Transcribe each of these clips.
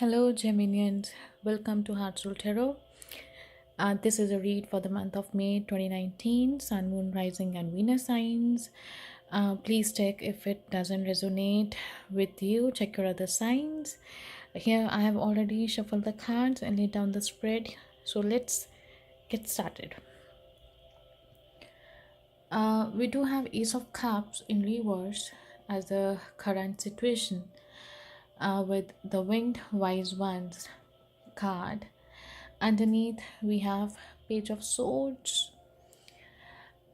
Hello, Geminians. Welcome to Heart Soul Tarot. This is a read for the month of May 2019, Sun, Moon, Rising, and Venus signs. Please check if it doesn't resonate with you. Check your other signs. Here, I have already shuffled the cards and laid down the spread. So let's get started. We do have Ace of Cups in reverse as the current situation. With the Winged Wise Ones card. Underneath, we have Page of Swords.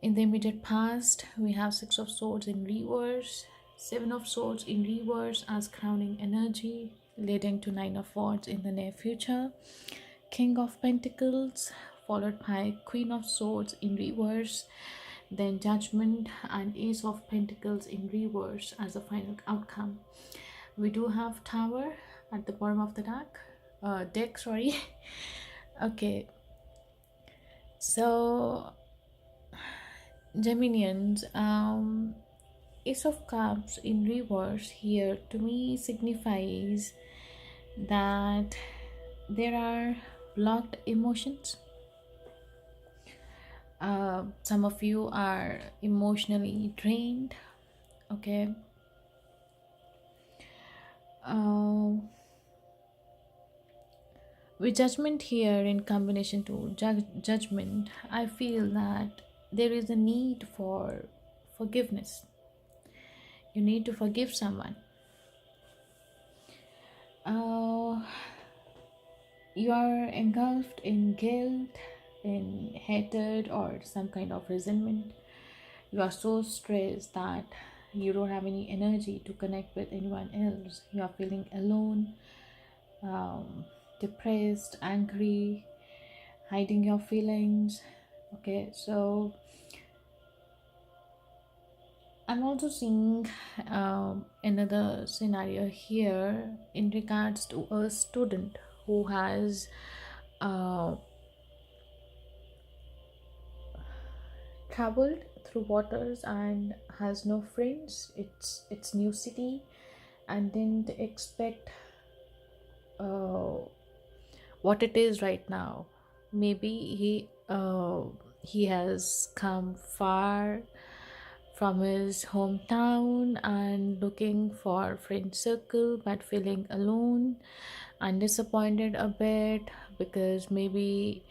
In the immediate past, we have Six of Swords in reverse, Seven of Swords in reverse as crowning energy, leading to Nine of Wands in the near future, King of Pentacles, followed by Queen of Swords in reverse, then Judgment and Ace of Pentacles in reverse as a final outcome. We do have Tower at the bottom of the deck, sorry. Okay, so Geminians, Ace of Cups in reverse here to me signifies that there are blocked emotions. Some of you are emotionally drained. Okay. With Judgment here in combination to Judgment, I feel that there is a need for forgiveness. You need to forgive someone. You are engulfed in guilt, in hatred, or some kind of resentment. You are so stressed that you don't have any energy to connect with anyone else. You are feeling alone, depressed, angry, hiding your feelings. Okay, so I'm also seeing another scenario here in regards to a student who has traveled through waters and has no friends. It's new city and didn't expect what it is right now. Maybe he has come far from his hometown and looking for friend circle, but feeling alone and disappointed a bit because maybe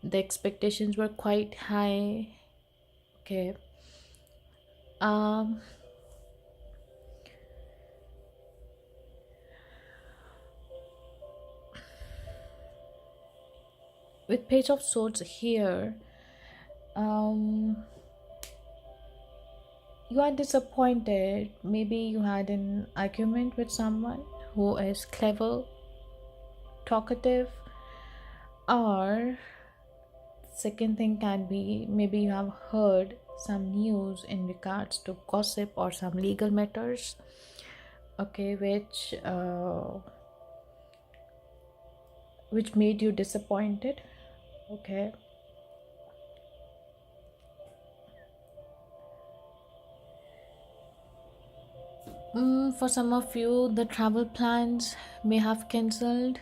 the expectations were quite high. Okay. With Page of Swords here, you are disappointed. Maybe you had an argument with someone who is clever, talkative, or second thing can be maybe you have heard some news in regards to gossip or some legal matters, okay, which made you disappointed. Okay. For some of you, the travel plans may have cancelled.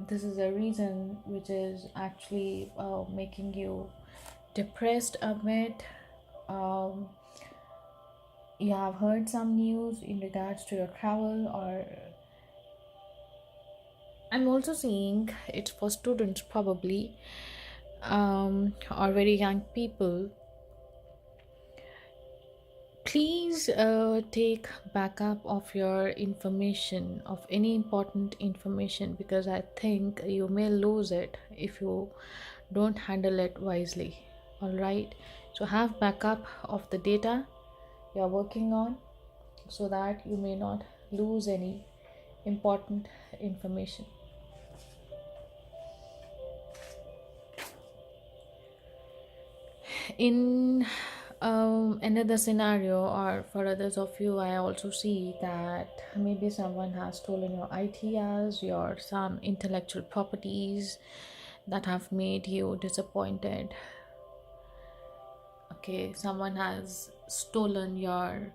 This is a reason which is actually making you depressed a bit. You have heard some news in regards to your travel, or I'm also seeing it's for students probably, or very young people. Please take backup of your information, of any important information, because I think you may lose it if you don't handle it wisely. All right, so have backup of the data you are working on so that you may not lose any important information. In another scenario, or for others of you, I also see that maybe someone has stolen your ideas, your some intellectual properties that have made you disappointed. Okay, someone has stolen your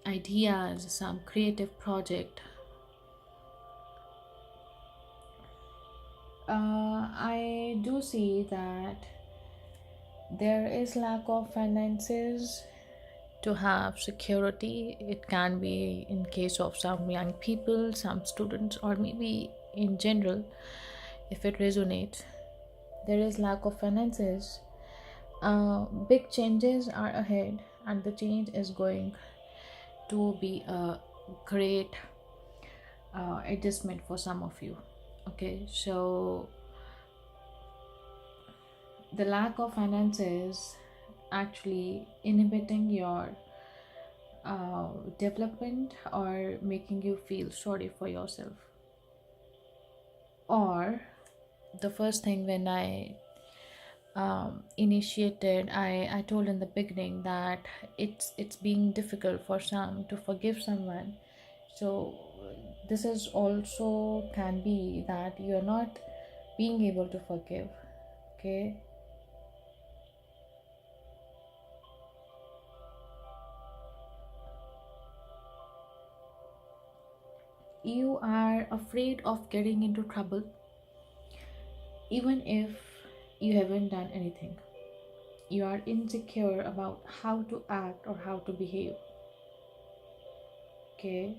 ideas, some creative project. I do see that there is lack of finances to have security. It can be in case of some young people, some students, or maybe in general, if it resonates. There is lack of finances. Big changes are ahead, and the change is going to be a great adjustment for some of you. Okay, so the lack of finances actually inhibiting your development or making you feel sorry for yourself. Or the first thing when I initiated, I told in the beginning that it's being difficult for some to forgive someone. So this is also can be that you're not being able to forgive. Okay, you are afraid of getting into trouble even if you haven't done anything. You are insecure about how to act or how to behave. Okay,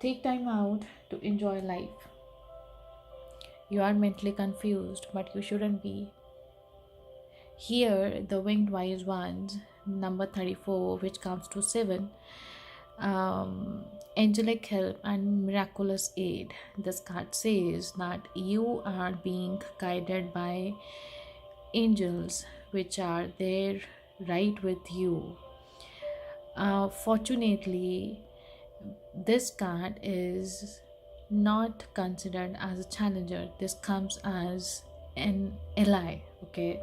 take time out to enjoy life. You are mentally confused, but you shouldn't be. Here, the winged wise ones, number 34, which comes to 7, um, angelic help and miraculous aid. This card says that you are being guided by angels, which are there right with you. Fortunately, this card is not considered as a challenger. This comes as an ally. Okay,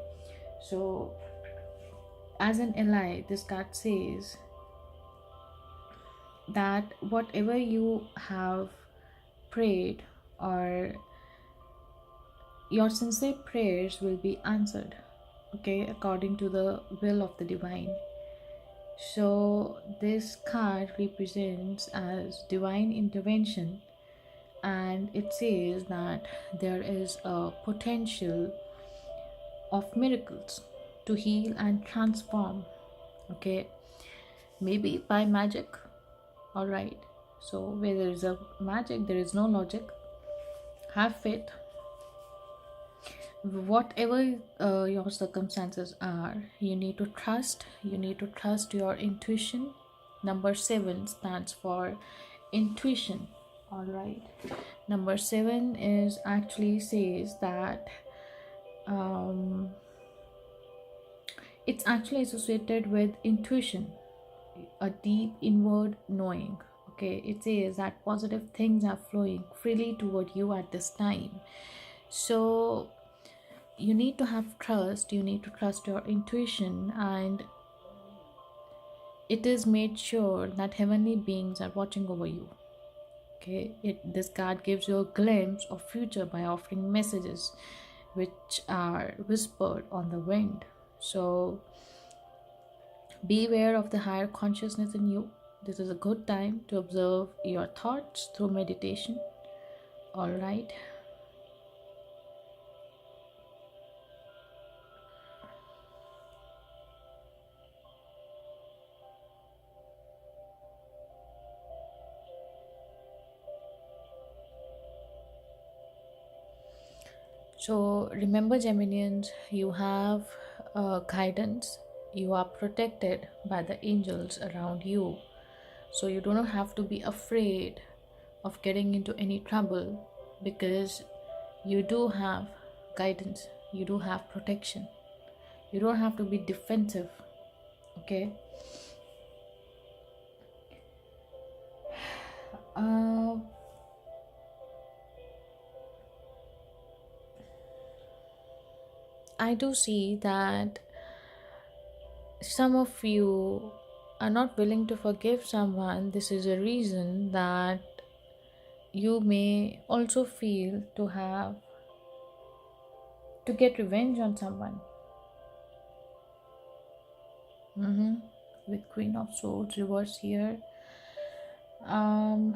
so as an ally, this card says that whatever you have prayed or your sincere prayers will be answered, okay, according to the will of the divine. So this card represents as divine intervention, and it says that there is a potential of miracles to heal and transform. Okay, maybe by magic. All right, so where there is a magic there is no logic. Have faith. Whatever your circumstances are, you need to trust. You need to trust your intuition. Number 7 stands for intuition. All right, number 7 is actually says that um, it's actually associated with intuition, a deep inward knowing. Okay, it says that positive things are flowing freely toward you at this time. So you need to have trust, you need to trust your intuition, and it is made sure that heavenly beings are watching over you. Okay, this card gives you a glimpse of future by offering messages which are whispered on the wind. So be aware of the higher consciousness in you. This is a good time to observe your thoughts through meditation. All right. So remember, Geminians, you have guidance. You are protected by the angels around you. So you do not have to be afraid of getting into any trouble, because you do have guidance. You do have protection. You don't have to be defensive. Okay. Uh, I do see that some of you are not willing to forgive someone. This is a reason that you may also feel to have to get revenge on someone. with Queen of Swords reverse here. um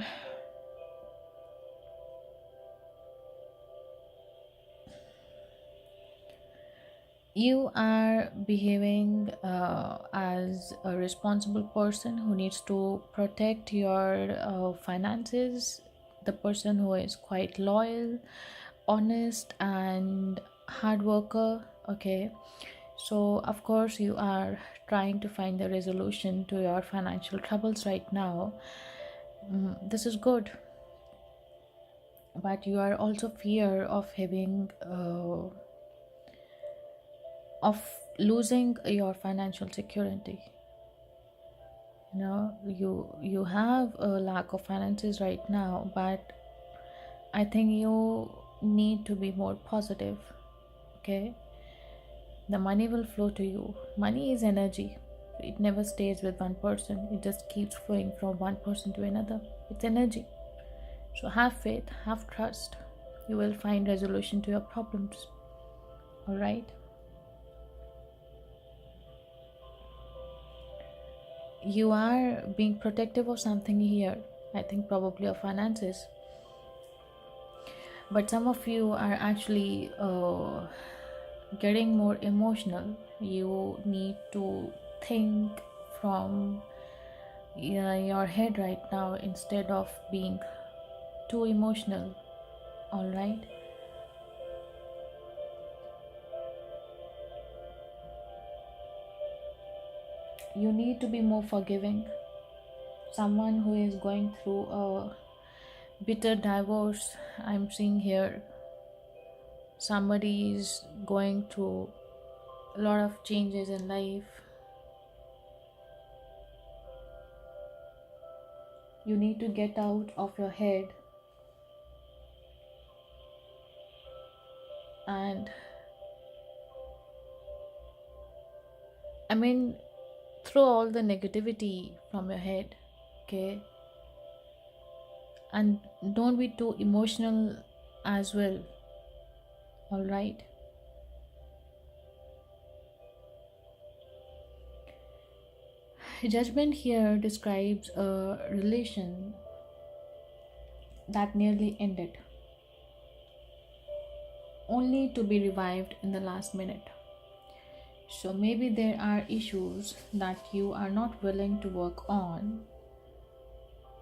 you are behaving as a responsible person who needs to protect your finances, the person who is quite loyal, honest, and hard worker. Okay, so of course you are trying to find a resolution to your financial troubles right now. This is good, but you are also fear of having of losing your financial security. You have a lack of finances right now, but I think you need to be more positive. Okay, the money will flow to you. Money is energy. It never stays with one person, it just keeps flowing from one person to another. It's energy. So have faith, have trust. You will find resolution to your problems. All right. You are being protective of something here. I think probably of finances, but some of you are actually getting more emotional. You need to think from your head right now instead of being too emotional. All right. You need to be more forgiving. Someone who is going through a bitter divorce, I'm seeing here, somebody is going through a lot of changes in life. You need to get out of your head and, I mean, throw all the negativity from your head. Okay, and don't be too emotional as well. All right. Judgment here describes a relation that nearly ended, only to be revived in the last minute. So maybe there are issues that you are not willing to work on.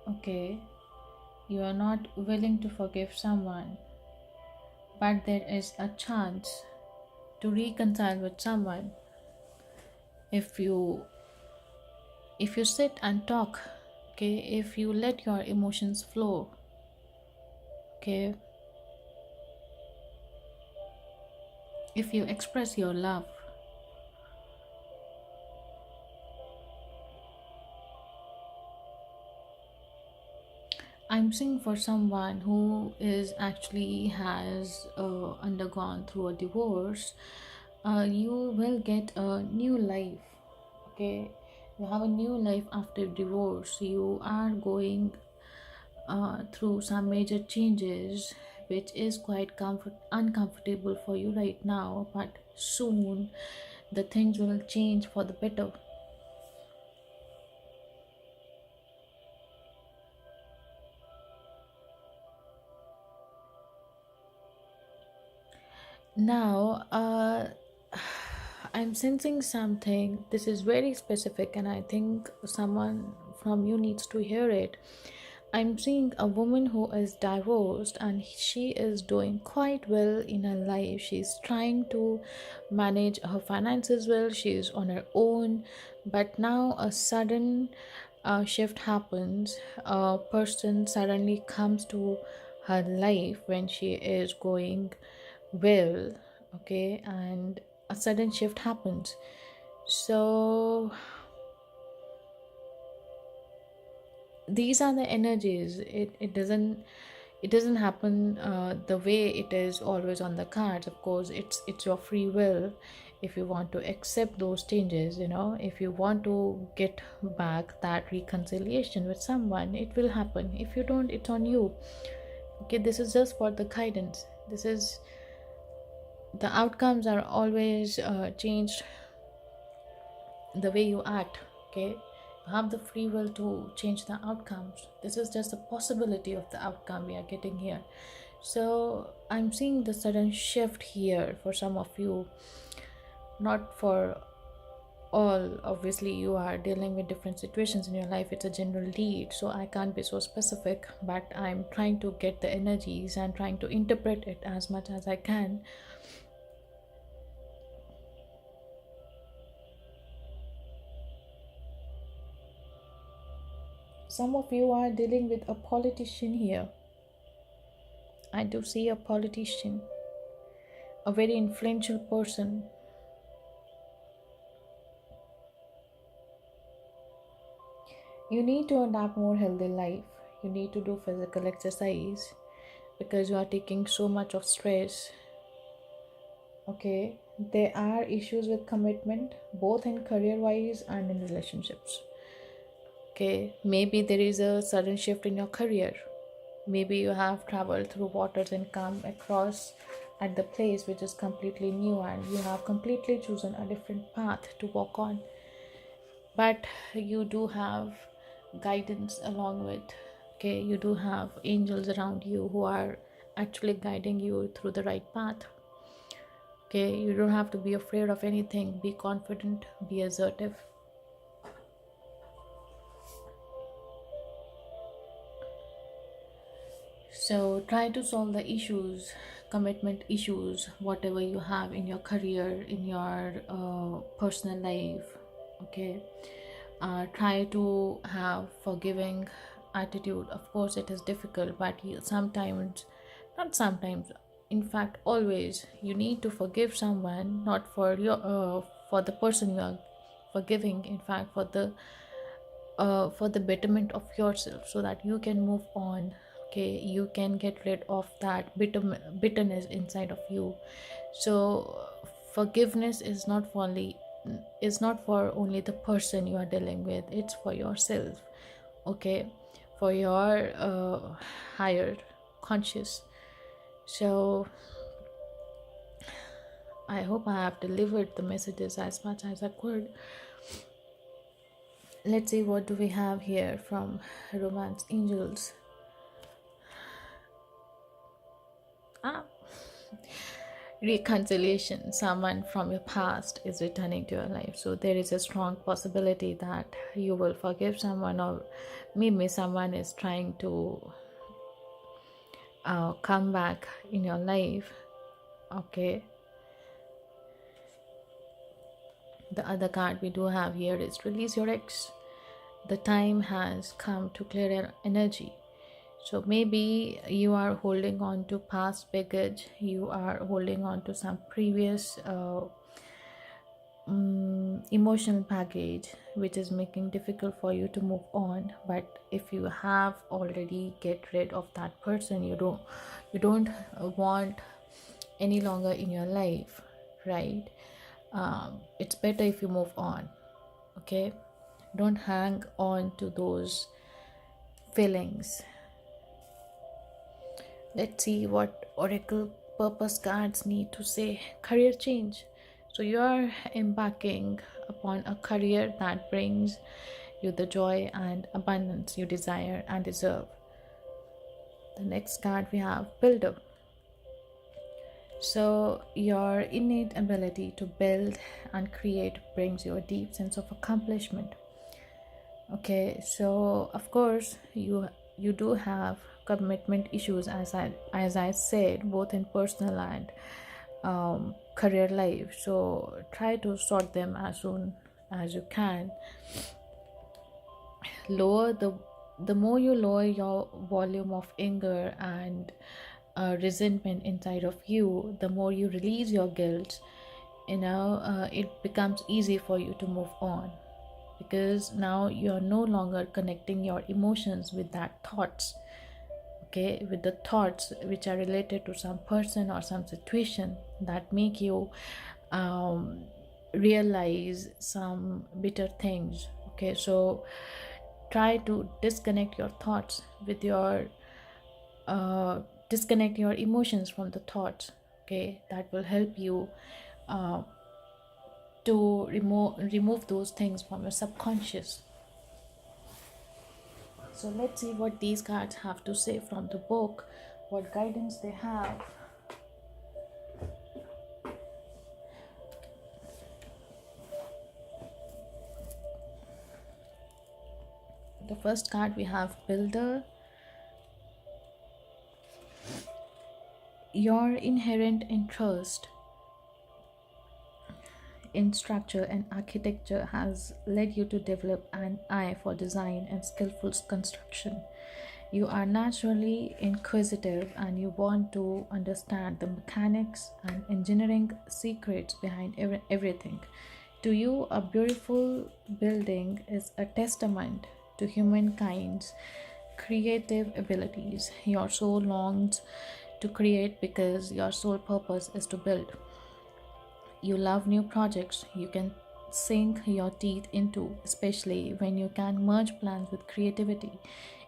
Okay, you are not willing to forgive someone, but there is a chance to reconcile with someone if you sit and talk. Okay, if you let your emotions flow. Okay, if you express your love. I'm seeing for someone who is actually has undergone through a divorce. You will get a new life. Okay, you have a new life after divorce. You are going through some major changes, which is quite uncomfortable for you right now, but soon the things will change for the better. Now, I'm sensing something. This is very specific, and I think someone from you needs to hear it. I'm seeing a woman who is divorced and she is doing quite well in her life. She's trying to manage her finances well, she's on her own, but now a sudden shift happens. A person suddenly comes to her life when she is going well. Okay, and a sudden shift happens. So these are the energies. It doesn't happen the way it is always on the cards. Of course, it's your free will. If you want to accept those changes, if you want to get back that reconciliation with someone, it will happen. If you don't, it's on you. Okay, this is just for the guidance. This is the outcomes are always changed the way you act. Okay, you have the free will to change the outcomes. This is just a possibility of the outcome we are getting here. So I'm seeing the sudden shift here for some of you, not for all. Obviously you are dealing with different situations in your life, it's a general lead, so I can't be so specific, but I'm trying to get the energies and trying to interpret it as much as I can. Some of you are dealing with a politician here. I do see a politician, a very influential person. You need to adapt more healthy life. You need to do physical exercise because you are taking so much of stress. Okay, there are issues with commitment both in career wise and in relationships. Okay, maybe there is a sudden shift in your career. Maybe you have traveled through waters and come across at the place which is completely new, and you have completely chosen a different path to walk on. But you do have guidance along with, okay, you do have angels around you who are actually guiding you through the right path. Okay, you don't have to be afraid of anything. Be confident, be assertive. So try to solve the issues, commitment issues, whatever you have in your career, in your personal life. Okay, try to have forgiving attitude. Of course it is difficult, but sometimes, not sometimes, in fact always, you need to forgive someone, not for your for the person you are forgiving, in fact for the betterment of yourself, so that you can move on. Okay, you can get rid of that bitterness inside of you. So forgiveness is not for only the person you are dealing with, it's for yourself. Okay, for your higher conscious. So I hope I have delivered the messages as much as I could. Let's see, what do we have here from Romance Angels? Ah, reconciliation. Someone from your past is returning to your life, so there is a strong possibility that you will forgive someone, or maybe someone is trying to come back in your life. Okay, the other card we do have here is release your ex. The time has come to clear your energy. So maybe you are holding on to past baggage, you are holding on to some previous emotional baggage which is making difficult for you to move on. But if you have already get rid of that person, you don't want any longer in your life, right? It's better if you move on. Okay, don't hang on to those feelings. Let's see what Oracle Purpose cards need to say. Career change. So you are embarking upon a career that brings you the joy and abundance you desire and deserve. The next card we have Builder. So your innate ability to build and create brings you a deep sense of accomplishment. Okay, so of course you do have commitment issues, as I said, both in personal and career life. So try to sort them as soon as you can. Lower the more you lower your volume of anger and resentment inside of you, the more you release your guilt, it becomes easy for you to move on, because now you're no longer connecting your emotions with that thoughts. Okay, with the thoughts which are related to some person or some situation that make you um, realize some bitter things. Okay, so try to disconnect your thoughts with your disconnect your emotions from the thoughts. Okay, that will help you uh, to remove those things from your subconscious. So let's see what these cards have to say from the book, what guidance they have. The first card we have Builder. Your inherent interest in structure and architecture has led you to develop an eye for design and skillful construction. You are naturally inquisitive and you want to understand the mechanics and engineering secrets behind everything. To you, a beautiful building is a testament to humankind's creative abilities. Your soul longs to create because your sole purpose is to build. You love new projects you can sink your teeth into, especially when you can merge plans with creativity.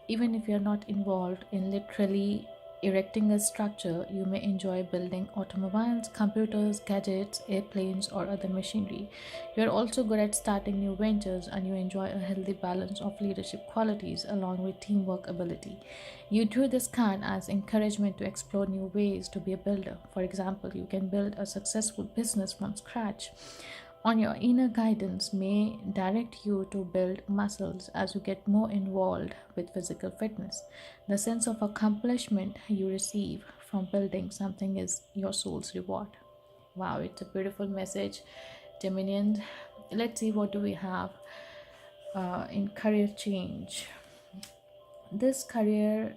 Even if you're not involved in literally erecting a structure, you may enjoy building automobiles, computers, gadgets, airplanes, or other machinery. You're also good at starting new ventures and you enjoy a healthy balance of leadership qualities along with teamwork ability. You drew this card as encouragement to explore new ways to be a builder. For example, you can build a successful business from scratch. On your inner guidance may direct you to build muscles as you get more involved with physical fitness. The sense of accomplishment you receive from building something is your soul's reward. Wow, it's a beautiful message, Geminians. Let's see what do we have in career change. This career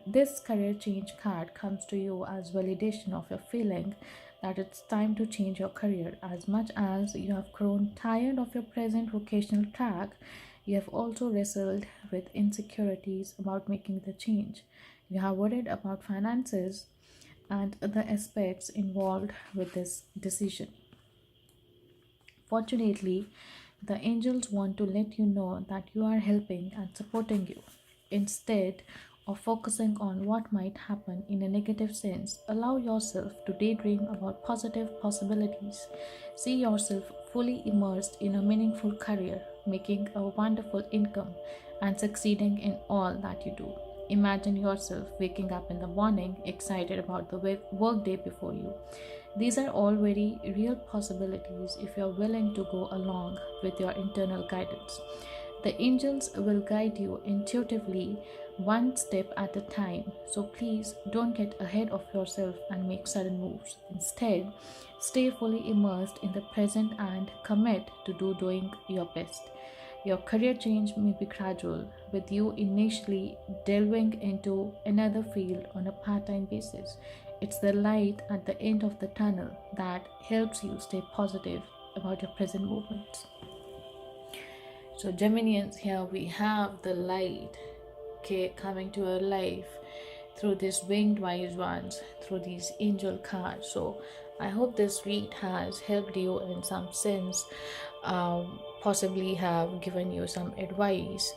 change card comes to you as validation of your feeling that it's time to change your career. As much as you have grown tired of your present vocational track, you have also wrestled with insecurities about making the change. You have worried about finances and other aspects involved with this decision. Fortunately, the angels want to let you know that you are helping and supporting you. Instead of focusing on what might happen in a negative sense, allow yourself to daydream about positive possibilities. See yourself fully immersed in a meaningful career, making a wonderful income, and succeeding in all that you do. Imagine yourself waking up in the morning excited about the workday before you. These are all very real possibilities if you're willing to go along with your internal guidance. The angels will guide you intuitively, one step at a time. So please don't get ahead of yourself and make sudden moves. Instead, stay fully immersed in the present and commit to doing your best. Your career change may be gradual, with you initially delving into another field on a part time basis. It's the light at the end of the tunnel that helps you stay positive about your present movements. So, Geminians, here we have the light, okay, coming to our life through these winged wise ones, through these angel cards. So, I hope this read has helped you in some sense, possibly have given you some advice.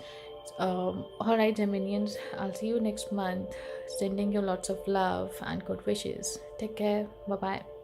All right, Geminians, I'll see you next month. Sending you lots of love and good wishes. Take care. Bye bye.